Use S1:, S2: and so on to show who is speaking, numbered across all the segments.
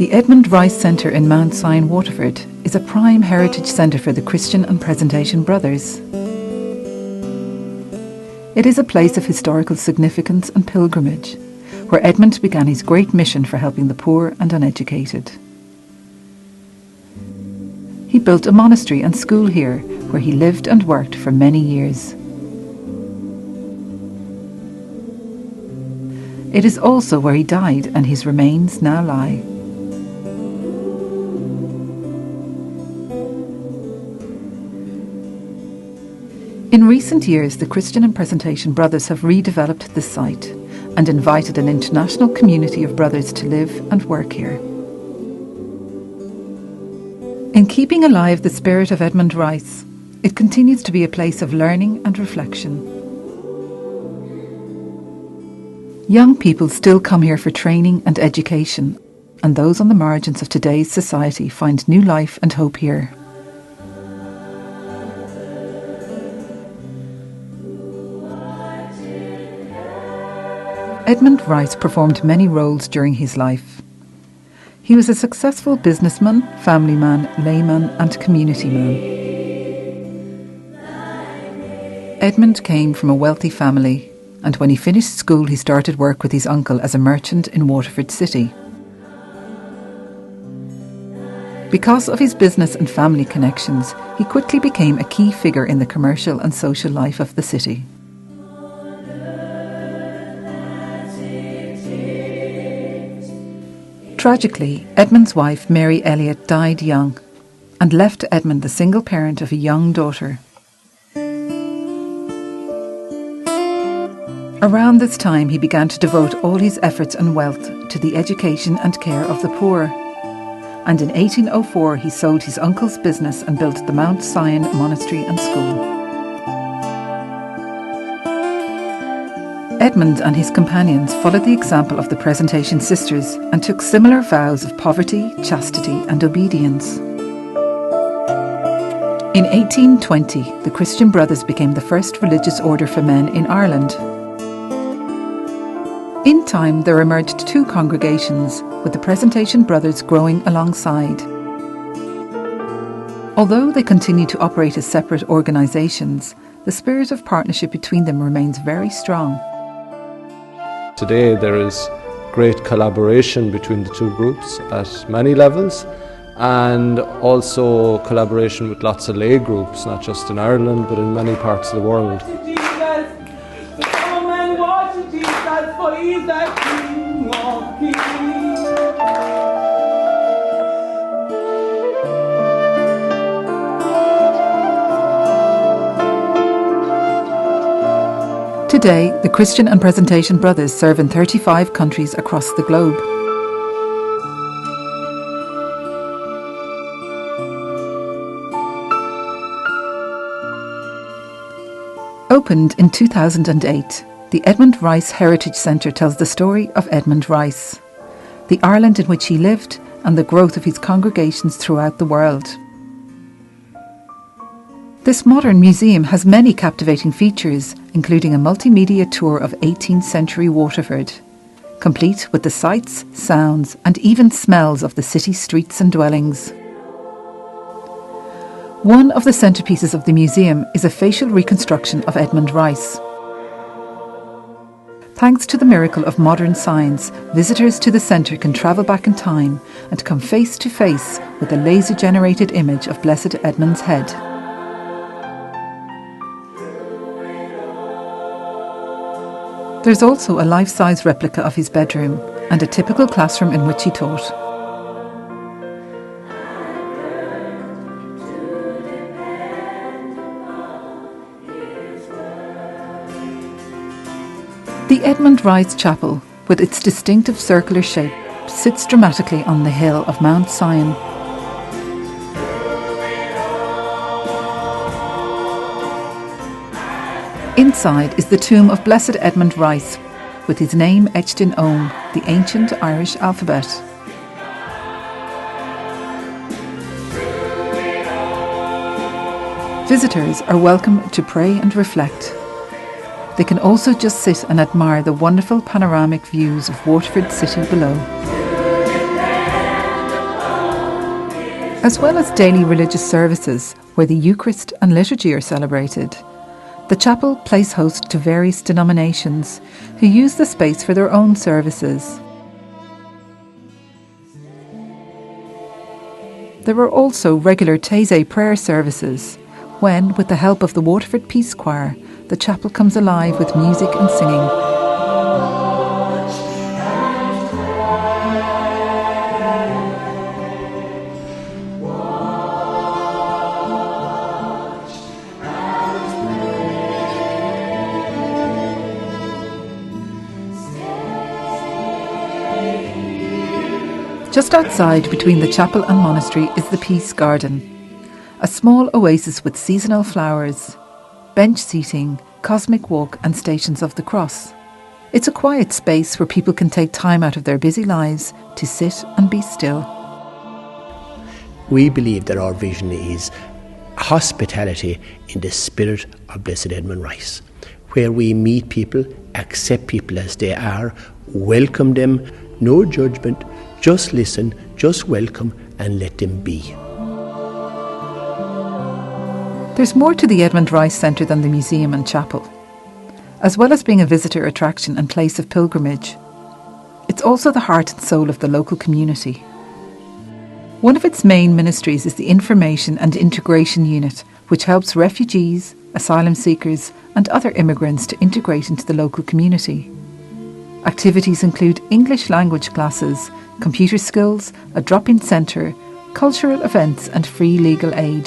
S1: The Edmund Rice Centre in Mount Sion, Waterford, is a prime heritage centre for the Christian and Presentation Brothers. It is a place of historical significance and pilgrimage, where Edmund began his great mission for helping the poor and uneducated. He built a monastery and school here, where he lived and worked for many years. It is also where he died, and his remains now lie. In recent years, the Christian and Presentation Brothers have redeveloped this site and invited an international community of brothers to live and work here. In keeping alive the spirit of Edmund Rice, it continues to be a place of learning and reflection. Young people still come here for training and education, and those on the margins of today's society find new life and hope here. Edmund Rice performed many roles during his life. He was a successful businessman, family man, layman and community man. Edmund came from a wealthy family, and when he finished school he started work with his uncle as a merchant in Waterford city. Because of his business and family connections, he quickly became a key figure in the commercial and social life of the city. Tragically, Edmund's wife, Mary Elliott, died young and left Edmund the single parent of a young daughter. Around this time, he began to devote all his efforts and wealth to the education and care of the poor. And in 1804, he sold his uncle's business and built the Mount Sion Monastery and School. Edmund and his companions followed the example of the Presentation Sisters and took similar vows of poverty, chastity and obedience. In 1820, the Christian Brothers became the first religious order for men in Ireland. In time, there emerged two congregations, with the Presentation Brothers growing alongside. Although they continue to operate as separate organisations, the spirit of partnership between them remains very strong.
S2: Today there is great collaboration between the two groups at many levels, and also collaboration with lots of lay groups, not just in Ireland but in many parts of the world.
S1: Today, the Christian and Presentation Brothers serve in 35 countries across the globe. Opened in 2008, the Edmund Rice Heritage Centre tells the story of Edmund Rice, the Ireland in which he lived, and the growth of his congregations throughout the world. This modern museum has many captivating features, including a multimedia tour of 18th century Waterford, complete with the sights, sounds and even smells of the city streets and dwellings. One of the centrepieces of the museum is a facial reconstruction of Edmund Rice. Thanks to the miracle of modern science, visitors to the centre can travel back in time and come face to face with a laser-generated image of Blessed Edmund's head. There's also a life-size replica of his bedroom and a typical classroom in which he taught. The Edmund Rice Chapel, with its distinctive circular shape, sits dramatically on the hill of Mount Sion. Inside is the tomb of Blessed Edmund Rice, with his name etched in Ogham, the ancient Irish alphabet. Visitors are welcome to pray and reflect. They can also just sit and admire the wonderful panoramic views of Waterford city below. As well as daily religious services where the Eucharist and liturgy are celebrated, the chapel plays host to various denominations who use the space for their own services. There are also regular Taizé prayer services when, with the help of the Waterford Peace Choir, the chapel comes alive with music and singing. Just outside, between the chapel and monastery, is the Peace Garden, a small oasis with seasonal flowers, bench seating, cosmic walk and stations of the cross. It's a quiet space where people can take time out of their busy lives to sit and be still.
S3: We believe that our vision is hospitality in the spirit of Blessed Edmund Rice, where we meet people, accept people as they are, welcome them, no judgment, just listen, just welcome and let them be.
S1: There's more to the Edmund Rice Centre than the museum and chapel. As well as being a visitor attraction and place of pilgrimage, it's also the heart and soul of the local community. One of its main ministries is the Information and Integration Unit, which helps refugees, asylum seekers and other immigrants to integrate into the local community. Activities include English language classes, computer skills, a drop-in centre, cultural events and free legal aid.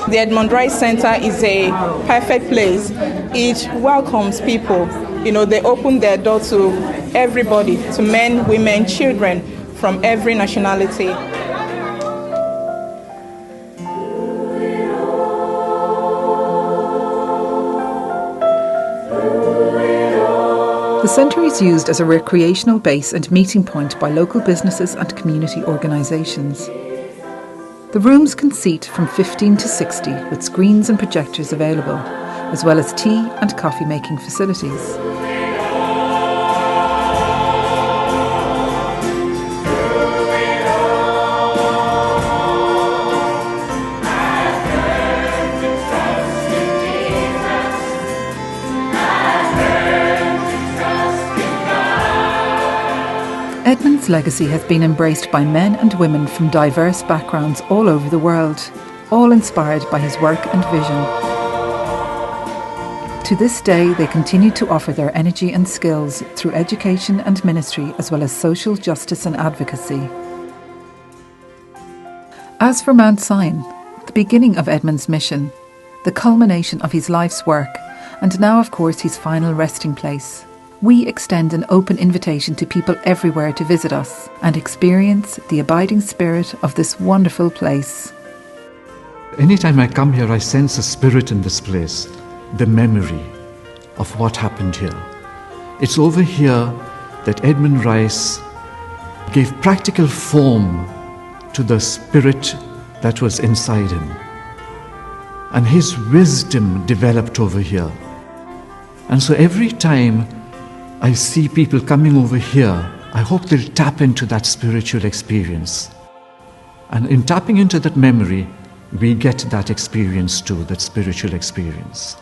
S4: The Edmund Rice Centre is a perfect place. It welcomes people. They open their door to everybody, to men, women, children from every nationality.
S1: The centre is used as a recreational base and meeting point by local businesses and community organisations. The rooms can seat from 15 to 60 with screens and projectors available, as well as tea and coffee making facilities. Edmund's legacy has been embraced by men and women from diverse backgrounds all over the world, all inspired by his work and vision. To this day, they continue to offer their energy and skills through education and ministry, as well as social justice and advocacy. As for Mount Sion, the beginning of Edmund's mission, the culmination of his life's work, and now, of course, his final resting place, we extend an open invitation to people everywhere to visit us and experience the abiding spirit of this wonderful place.
S5: Anytime I come here, I sense a spirit in this place, the memory of what happened here. It's over here that Edmund Rice gave practical form to the spirit that was inside him. And his wisdom developed over here. And so every time I see people coming over here, I hope they'll tap into that spiritual experience. And in tapping into that memory, we get that experience too, that spiritual experience.